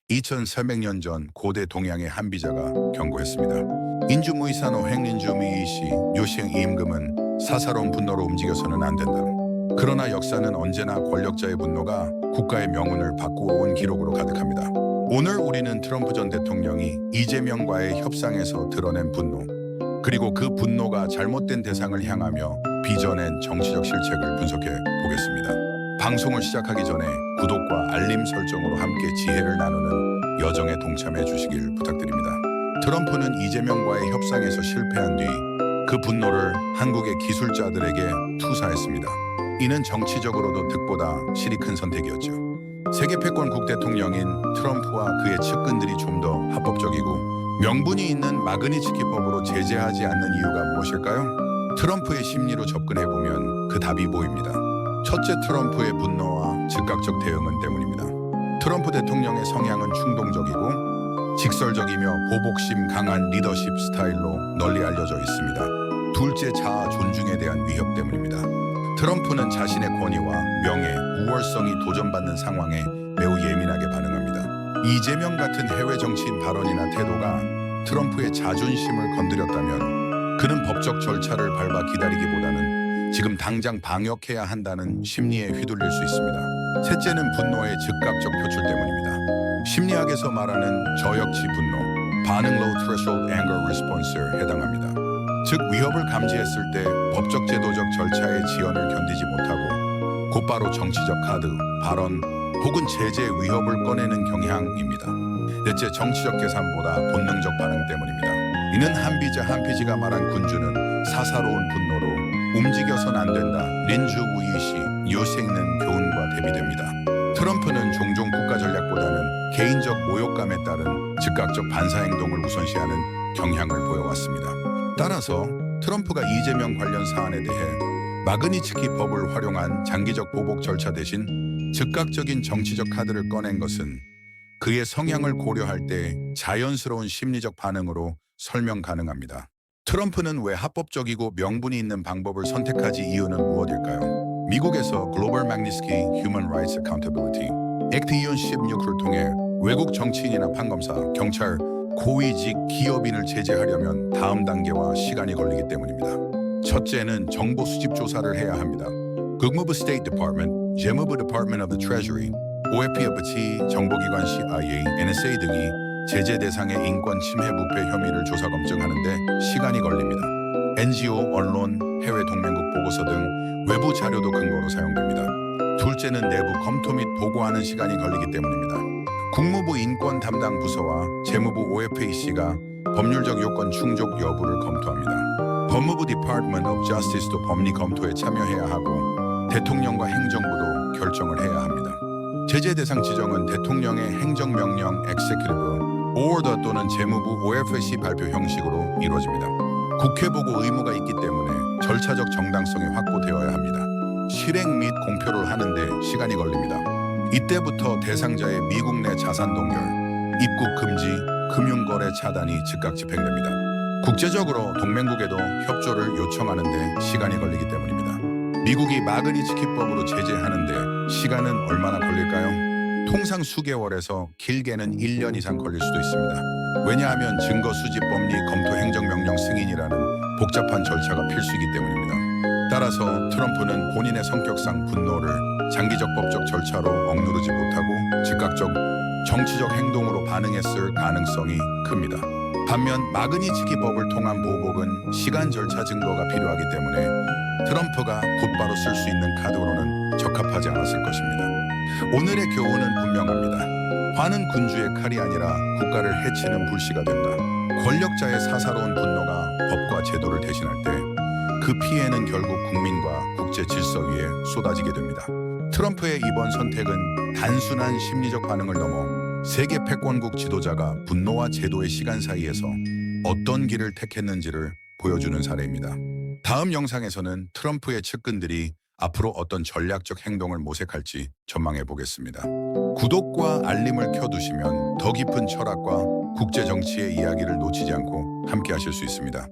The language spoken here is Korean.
2300년 전 고대 동양의 한 비자가 경고했습니다. 인주무이산호 행린주미이시 요시행 임금은 사사로운 분노로 움직여서는 안 된다. 그러나 역사는 언제나 권력자의 분노가 국가의 명운을 바꾸어 온 기록으로 가득합니다. 오늘 우리는 트럼프 전 대통령이 이재명과의 협상에서 드러낸 분노, 그리고 그 분노가 잘못된 대상을 향하며 빚어낸 정치적 실책을 분석해 보겠습니다. 방송을 시작하기 전에 구독과 알림 설정으로 함께 지혜를 나누는 여정에 동참해 주시길 부탁드립니다. 트럼프는 이재명과의 협상에서 실패한 뒤 그 분노를 한국의 기술자들에게 투사했습니다. 이는 정치적으로도 득보다 실이 큰 선택이었죠. 세계 패권국 대통령인 트럼프와 그의 측근들이 좀 더 합법적이고 명분이 있는 마그니츠키법으로 제재하지 않는 이유가 무엇일까요? 트럼프의 심리로 접근해보면 그 답이 보입니다. 첫째, 트럼프의 분노와 즉각적 대응은 때문입니다. 트럼프 대통령의 성향은 충동적이고 직설적이며 보복심 강한 리더십 스타일로 널리 알려져 있습니다. 둘째, 자아 존중에 대한 위협 때문입니다. 트럼프는 자신의 권위와 명예, 우월성이 도전받는 상황에 매우 예민하게 반응합니다. 이재명 같은 해외 정치인 발언이나 태도가 트럼프의 자존심을 건드렸다면 그는 법적 절차를 밟아 기다리기보다는 지금 당장 방역해야 한다는 심리에 휘둘릴 수 있습니다. 셋째는 분노의 즉각적 표출 때문입니다. 심리학에서 말하는 저역치 분노, 반응 low threshold anger response에 해당합니다. 즉 위협을 감지했을 때 법적 제도적 절차의 지연을 견디지 못하고 곧바로 정치적 카드, 발언 혹은 제재 위협을 꺼내는 경향입니다. 넷째, 정치적 계산보다 본능적 반응 때문입니다. 이는 한피지가 말한 군주는 사사로운 분노로 움직여선 안 된다. 린주 우이시 요생는 교훈과 대비됩니다. 트럼프는 종종 국가 전략보다는 개인적 모욕감에 따른 즉각적 반사행동을 우선시하는 경향을 보여왔습니다. 따라서 트럼프가 이재명 관련 사안에 대해 마그니츠키법을 활용한 장기적 보복 절차 대신 즉각적인 정치적 카드를 꺼낸 것은 그의 성향을 고려할 때 자연스러운 심리적 반응으로 설명 가능합니다. 트럼프는 왜 합법적이고 명분이 있는 방법을 선택하지 이유는 무엇일까요? 미국에서 글로벌 마그니츠키 휴먼 라이츠 어카운터빌리티 액트 2016을 통해 외국 정치인이나 판검사, 경찰, 고위직 기업인을 제재하려면 다음 단계와 시간이 걸리기 때문입니다. 첫째는 정보 수집 조사를 해야 합니다. 국무부 스테이트 디파트먼트, 재무부 디파트먼트 오브 더 트레저리, OFPFT, 정보기관 CIA, NSA 등이 제재 대상의 인권 침해 부패 혐의를 조사 검증하는데 시간이 걸립니다. NGO, 언론, 해외 동맹국 보고서 등 외부 자료도 근거로 사용됩니다. 둘째는 내부 검토 및 보고하는 시간이 걸리기 때문입니다. 국무부 인권 담당 부서와 재무부 OFAC가 법률적 요건 충족 여부를 검토합니다. 법무부 Department of Justice도 법리 검토에 참여해야 하고 대통령과 행정부도 결정을 해야 합니다. 제재 대상 지정은 대통령의 행정명령 Executive Order 또는 재무부 OFAC 발표 형식으로 이루어집니다. 국회 보고 의무가 있기 때문에 절차적 정당성이 확보되어야 합니다. 실행 및 공표를 하는데 시간이 걸립니다. 이때부터 대상자의 미국 내 자산 동결, 입국 금지, 금융거래 차단이 즉각 집행됩니다. 국제적으로 동맹국에도 협조를 요청하는데 시간이 걸리기 때문입니다. 미국이 마그니츠키법으로 제재하는데 시간은 얼마나 걸릴까요? 통상 수개월에서 길게는 1년 이상 걸릴 수도 있습니다. 왜냐하면 증거 수집 법리 검토 행정명령 승인이라는 복잡한 절차가 필수이기 때문입니다. 따라서 트럼프는 본인의 성격상 분노를 장기적 법적 절차로 억누르지 못하고 즉각적 정치적 행동으로 반응했을 가능성이 큽니다. 반면 마그니츠키법을 통한 보복은 시간 절차 증거가 필요하기 때문에 트럼프가 곧바로 쓸 수 있는 카드로는 적합하지 않았을 것입니다. 오늘의 교훈은 분명합니다. 화는 군주의 칼이 아니라 국가를 해치는 불씨가 된다. 권력자의 사사로운 분노가 법과 제도를 대신할 때 그 피해는 결국 국민과 국제 질서 위에 쏟아지게 됩니다. 트럼프의 이번 선택은 단순한 심리적 반응을 넘어 세계 패권국 지도자가 분노와 제도의 시간 사이에서 어떤 길을 택했는지를 보여주는 사례입니다. 다음 영상에서는 트럼프의 측근들이 앞으로 어떤 전략적 행동을 모색할지 전망해 보겠습니다. 구독과 알림을 켜두시면 더 깊은 철학과 국제 정치의 이야기를 놓치지 않고 함께 하실 수 있습니다.